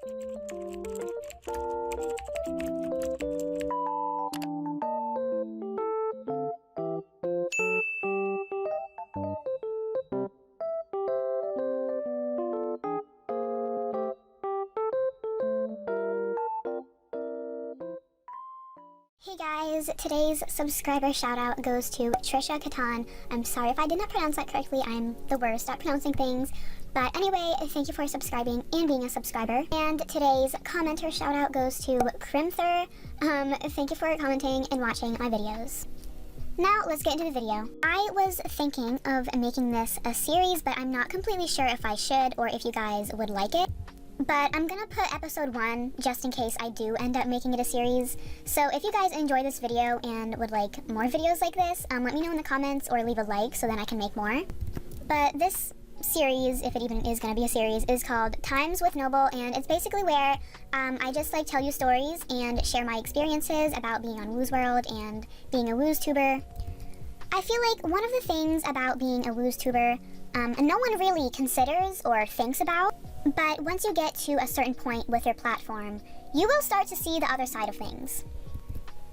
Hey guys, today's subscriber shoutout goes to Trisha Katan. I'm sorry if I did not pronounce that correctly, I'm the worst at pronouncing things. But anyway, thank you for subscribing and being a subscriber. And today's commenter shoutout goes to Crimther. Thank you for commenting and watching my videos. Now, let's get into the video. I was thinking of making this a series, but I'm not completely sure if I should or if you guys would like it. But I'm gonna put episode 1 just in case I do end up making it a series. So if you guys enjoy this video and would like more videos like this, let me know in the comments or leave a like so then I can make more. But this series, if it even is gonna be a series, is called Times with Noble, and it's basically where I just like tell you stories and share my experiences about being on WooZworld and being a WooZtuber. I feel like one of the things about being a WooZtuber no one really considers or thinks about, but once you get to a certain point with your platform, you will start to see the other side of things.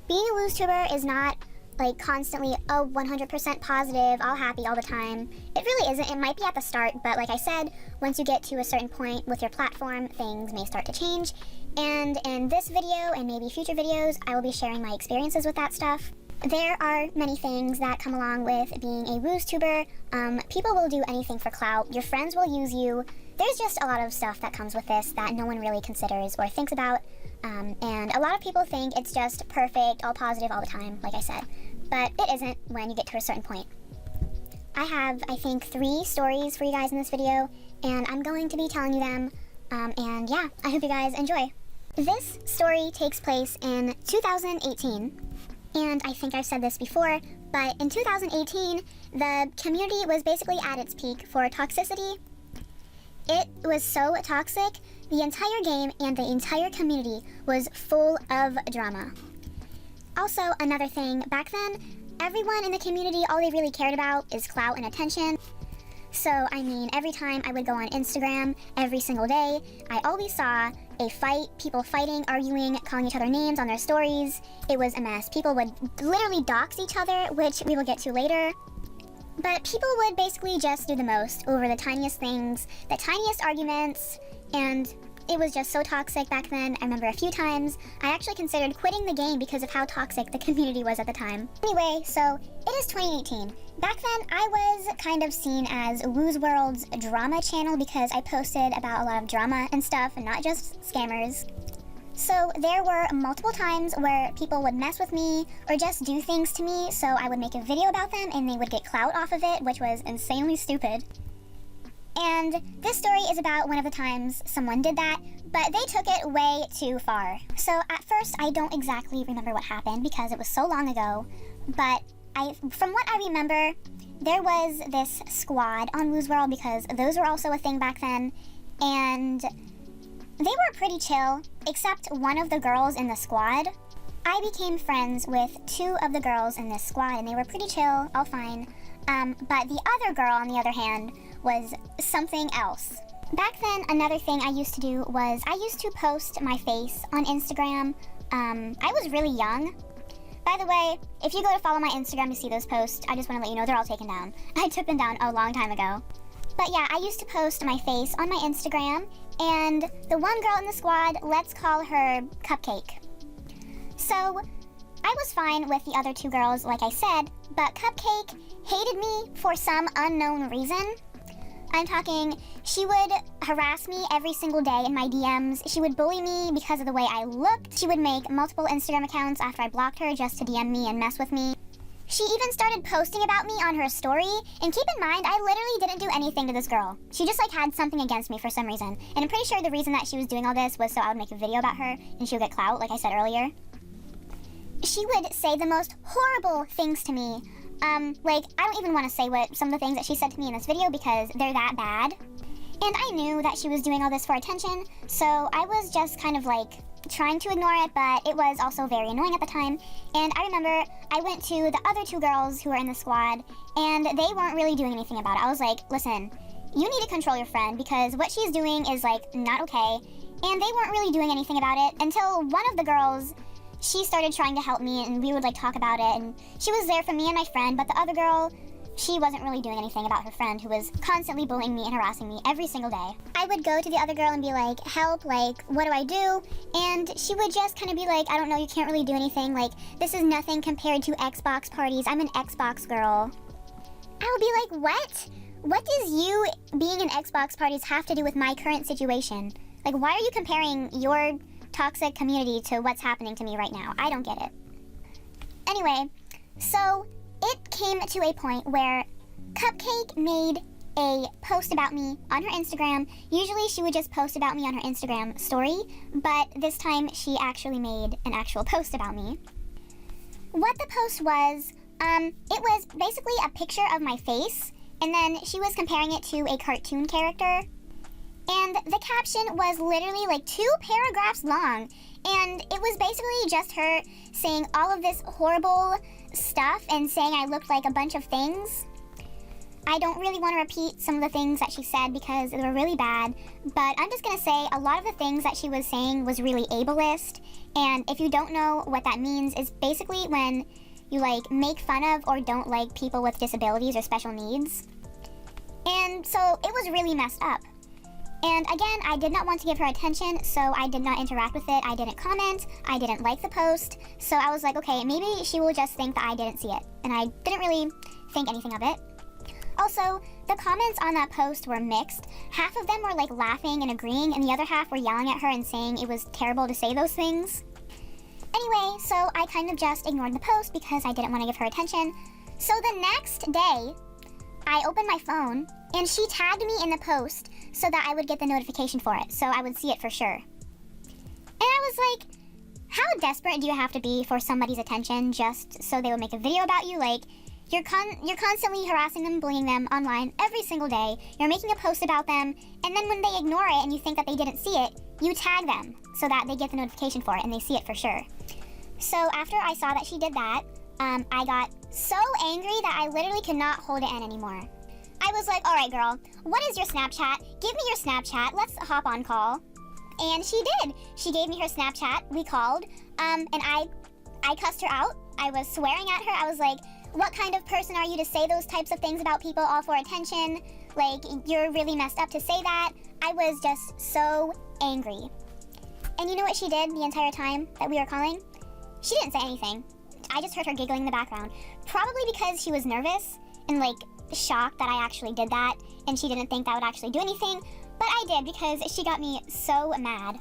Being a WooZtuber is not like constantly, oh, 100% positive, all happy all the time. It really isn't. It might be at the start, but like I said, once you get to a certain point with your platform, things may start to change. And in this video and maybe future videos, I will be sharing my experiences with that stuff. There are many things that come along with being a WooZtuber. People will do anything for clout. Your friends will use you. There's just a lot of stuff that comes with this that no one really considers or thinks about. And a lot of people think it's just perfect, all positive all the time, like I said. But it isn't when you get to a certain point. I have, I think, 3 stories for you guys in this video, and I'm going to be telling you them. And yeah, I hope you guys enjoy. This story takes place in 2018. And I think I've said this before, but in 2018, the community was basically at its peak for toxicity. It was so toxic, the entire game and the entire community was full of drama. Also, another thing, back then, everyone in the community, all they really cared about is clout and attention. So, I mean, every time I would go on Instagram, every single day, I always saw a fight, people fighting, arguing, calling each other names on their stories. It was a mess. People would literally dox each other, which we will get to later. But people would basically just do the most over the tiniest things, the tiniest arguments, and it was just so toxic back then. I remember a few times I actually considered quitting the game because of how toxic the community was at the time. Anyway, so it is 2018. Back then, I was kind of seen as WooZworld's drama channel because I posted about a lot of drama and stuff and not just scammers. So there were multiple times where people would mess with me or just do things to me, so I would make a video about them and they would get clout off of it, which was insanely stupid. And this story is about one of the times someone did that, but they took it way too far. So at first, I don't exactly remember what happened because it was so long ago, but from what I remember, there was this squad on WooZworld because those were also a thing back then, and they were pretty chill, except one of the girls in the squad. I became friends with 2 of the girls in this squad, and they were pretty chill, all fine. But the other girl, on the other hand, was something else. Back then, another thing I used to do was I used to post my face on Instagram. I was really young. By the way, if you go to follow my Instagram to see those posts, I just want to let you know they're all taken down. I took them down a long time ago. But yeah, I used to post my face on my Instagram, and the one girl in the squad, let's call her Cupcake. So, I was fine with the other 2 girls, like I said, but Cupcake hated me for some unknown reason. I'm talking, she would harass me every single day in my DMs. She would bully me because of the way I looked. She would make multiple Instagram accounts after I blocked her just to DM me and mess with me. She even started posting about me on her story, and keep in mind, I literally didn't do anything to this girl. She just had something against me for some reason. And I'm pretty sure the reason that she was doing all this was so I would make a video about her and she would get clout, like I said earlier. She would say the most horrible things to me. Like, I don't even want to say what some of the things that she said to me in this video because they're that bad. And I knew that she was doing all this for attention, so I was just kind of trying to ignore it, but it was also very annoying at the time. And I remember I went to the other 2 girls who were in the squad, and they weren't really doing anything about it. I was like, listen, you need to control your friend because what she's doing is not okay, And they weren't really doing anything about it until one of the girls, she started trying to help me, and we would like talk about it, and she was there for me and my friend, but the other girl, she wasn't really doing anything about her friend who was constantly bullying me and harassing me every single day. I would go to the other girl and be like, help, like, what do I do? And she would just kind of be like, I don't know, you can't really do anything, like, this is nothing compared to Xbox parties, I'm an Xbox girl. I would be like, what? What does you being in Xbox parties have to do with my current situation? Like, why are you comparing your toxic community to what's happening to me right now? I don't get it. Anyway, so it came to a point where Cupcake made a post about me on her Instagram. Usually she would just post about me on her Instagram story, but this time she actually made an actual post about me. What the post was, it was basically a picture of my face, and then she was comparing it to a cartoon character. And the caption was literally like 2 paragraphs long, and it was basically just her saying all of this horrible stuff and saying I looked like a bunch of things. I don't really want to repeat some of the things that she said because they were really bad, but I'm just going to say a lot of the things that she was saying was really ableist, and if you don't know what that means, it's basically when you like make fun of or don't like people with disabilities or special needs. And so it was really messed up. And again, I did not want to give her attention, so I did not interact with it. I didn't comment, I didn't like the post, so I was like, okay, maybe she will just think that I didn't see it. And I didn't really think anything of it. Also, the comments on that post were mixed. Half of them were like laughing and agreeing, and the other half were yelling at her and saying it was terrible to say those things. Anyway, so I kind of just ignored the post because I didn't want to give her attention. So the next day, I opened my phone, and she tagged me in the post so that I would get the notification for it, so I would see it for sure. And I was like, how desperate do you have to be for somebody's attention just so they would make a video about you? Like, you're constantly harassing them, bullying them online every single day. You're making a post about them, and then when they ignore it and you think that they didn't see it, you tag them so that they get the notification for it and they see it for sure. So after I saw that she did that, I got so angry that I literally could not hold it in anymore. I was like, all right, girl, what is your Snapchat? Give me your Snapchat. Let's hop on call. And she did. She gave me her Snapchat. We called, and I cussed her out. I was swearing at her. I was like, what kind of person are you to say those types of things about people all for attention? Like, you're really messed up to say that. I was just so angry. And you know what she did the entire time that we were calling? She didn't say anything. I just heard her giggling in the background. Probably because she was nervous and like shocked that I actually did that, and she didn't think that would actually do anything, but I did because she got me so mad.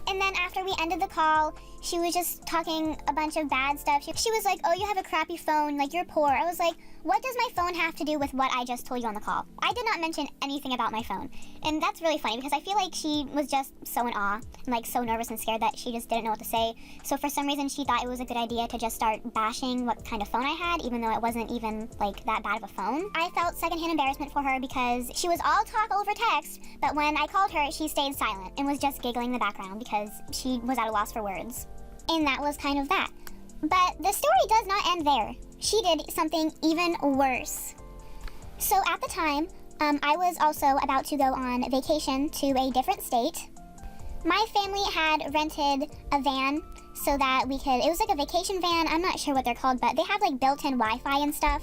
And then after we ended the call, she was just talking a bunch of bad stuff. She was like, oh, you have a crappy phone, like you're poor. I was like, what does my phone have to do with what I just told you on the call? I did not mention anything about my phone. And that's really funny because I feel like she was just so in awe and like so nervous and scared that she just didn't know what to say. So for some reason, she thought it was a good idea to just start bashing what kind of phone I had, even though it wasn't even like that bad of a phone. I felt secondhand embarrassment for her because she was all talk over text, but when I called her, she stayed silent and was just giggling in the background because she was at a loss for words. And that was kind of that. But the story does not end there. She did something even worse. So at the time, I was also about to go on vacation to a different state. My family had rented a van so that we could, it was like a vacation van, I'm not sure what they're called, but they have like built-in Wi-Fi and stuff.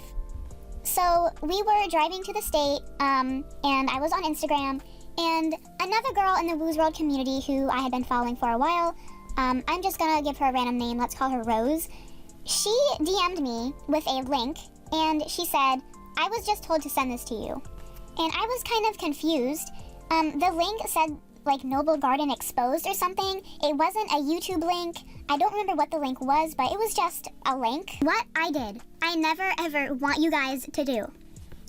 So we were driving to the state, and I was on Instagram, and another girl in the Woo's World community who I had been following for a while, I'm just gonna give her a random name, let's call her Rose. She DM'd me with a link, and she said, I was just told to send this to you. And I was kind of confused. The link said, like, Noble Garden Exposed or something. It wasn't a YouTube link. I don't remember what the link was, but it was just a link. What I did, I never ever want you guys to do.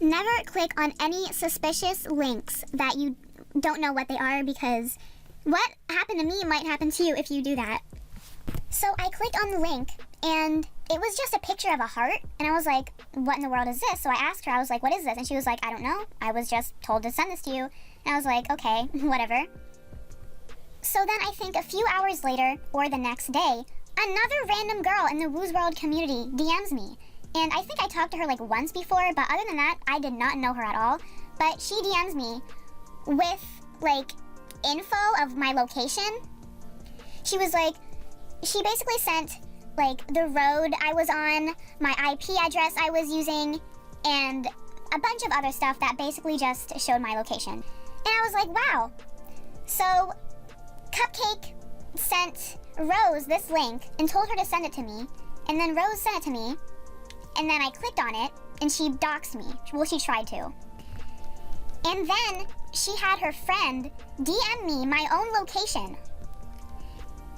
Never click on any suspicious links that you don't know what they are, because what happened to me might happen to you if you do that. So I clicked on the link, and it was just a picture of a heart, and I was like, what in the world is this? So I asked her, I was like, what is this? And she was like, I don't know. I was just told to send this to you. And I was like, okay, whatever. So then I think a few hours later, or the next day, another random girl in the Woo's World community DMs me. And I think I talked to her like once before, but other than that, I did not know her at all. But she DMs me with like info of my location. She basically sent, like, the road I was on, my IP address I was using, and a bunch of other stuff that basically just showed my location. And I was like, wow. So, Cupcake sent Rose this link and told her to send it to me, and then Rose sent it to me, and then I clicked on it, and she doxed me. Well, she tried to. And then she had her friend DM me my own location.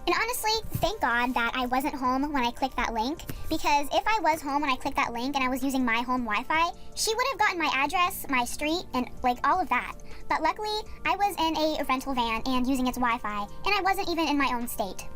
And honestly, thank God that I wasn't home when I clicked that link, because if I was home when I clicked that link and I was using my home Wi-Fi, she would have gotten my address, my street, and like all of that. But luckily, I was in a rental van and using its Wi-Fi, and I wasn't even in my own state.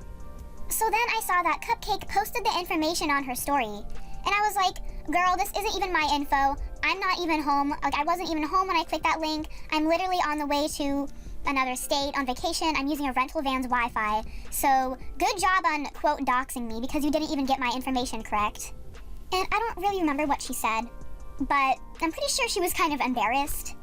So then I saw that Cupcake posted the information on her story, and I was like, girl, this isn't even my info. I'm not even home. Like, I wasn't even home when I clicked that link. I'm literally on the way to another state on vacation. I'm using a rental van's Wi-Fi. So good job on, quote, doxing me, because you didn't even get my information correct. And I don't really remember what she said, but I'm pretty sure she was kind of embarrassed.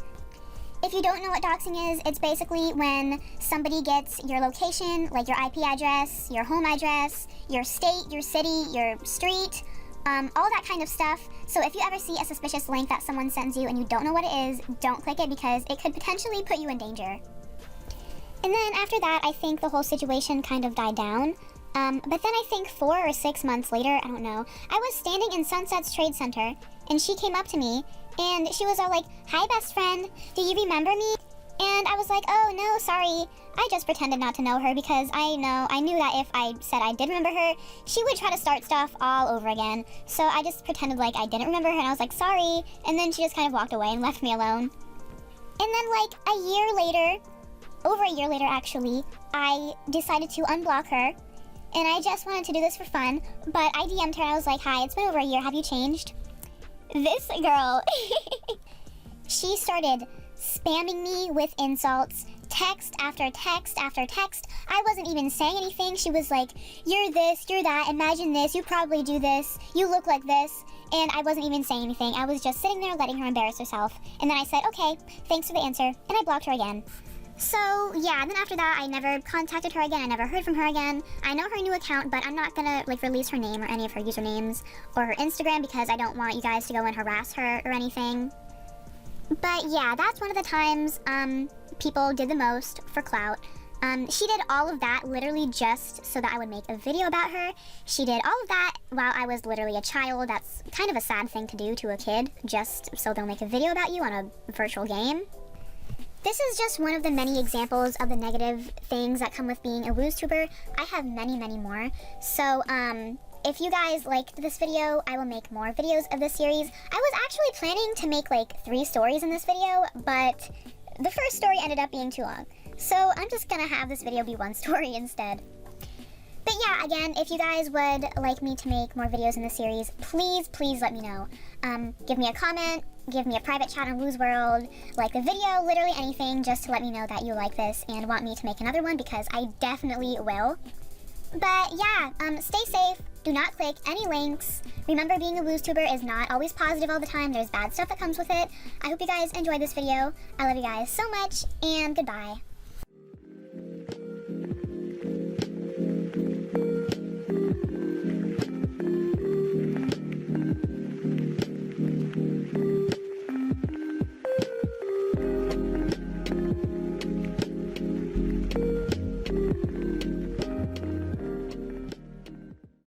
If you don't know what doxing is, it's basically when somebody gets your location, like your IP address, your home address, your state, your city, your street, all that kind of stuff. So if you ever see a suspicious link that someone sends you and you don't know what it is, don't click it, because it could potentially put you in danger. And then after that, I think the whole situation kind of died down. But then I think 4 or 6 months later, I don't know, I was standing in Sunset's Trade Center, and she came up to me, and she was all like, "Hi, best friend, do you remember me?" And I was like, "Oh, no, sorry. I just pretended not to know her, because I knew that if I said I did remember her, she would try to start stuff all over again. So I just pretended like I didn't remember her, and I was like, sorry." And then she just kind of walked away and left me alone. And then like a year later, over a year later actually, I decided to unblock her. And I just wanted to do this for fun, but I DM'd her and I was like, "Hi, it's been over a year. Have you changed?" This girl, she started spamming me with insults, text after text after text. I wasn't even saying anything. She was like, "You're this, you're that, imagine this, you probably do this, you look like this." And I wasn't even saying anything. I was just sitting there letting her embarrass herself. And then I said, "Okay, thanks for the answer," and I blocked her again. So yeah, and then after that, I never contacted her again. I never heard from her again. I know her new account, but I'm not gonna like release her name or any of her usernames or her Instagram, because I don't want you guys to go and harass her or anything. But yeah, that's one of the times people did the most for clout. She did all of that literally just so that I would make a video about her. She did all of that while I was literally a child. That's kind of a sad thing to do to a kid, just so they'll make a video about you on a virtual game. This is just one of the many examples of the negative things that come with being a WooZtuber. I have many, many more. So, if you guys liked this video, I will make more videos of this series. I was actually planning to make like 3 stories in this video, but the first story ended up being too long. So I'm just gonna have this video be 1 story instead. But yeah, again, if you guys would like me to make more videos in this series, please, please let me know. Give me a comment, give me a private chat on WooZworld, like the video, literally anything, just to let me know that you like this and want me to make another one, because I definitely will. But yeah, stay safe, do not click any links. Remember, being a WooZtuber is not always positive all the time. There's bad stuff that comes with it. I hope you guys enjoyed this video. I love you guys so much, and goodbye.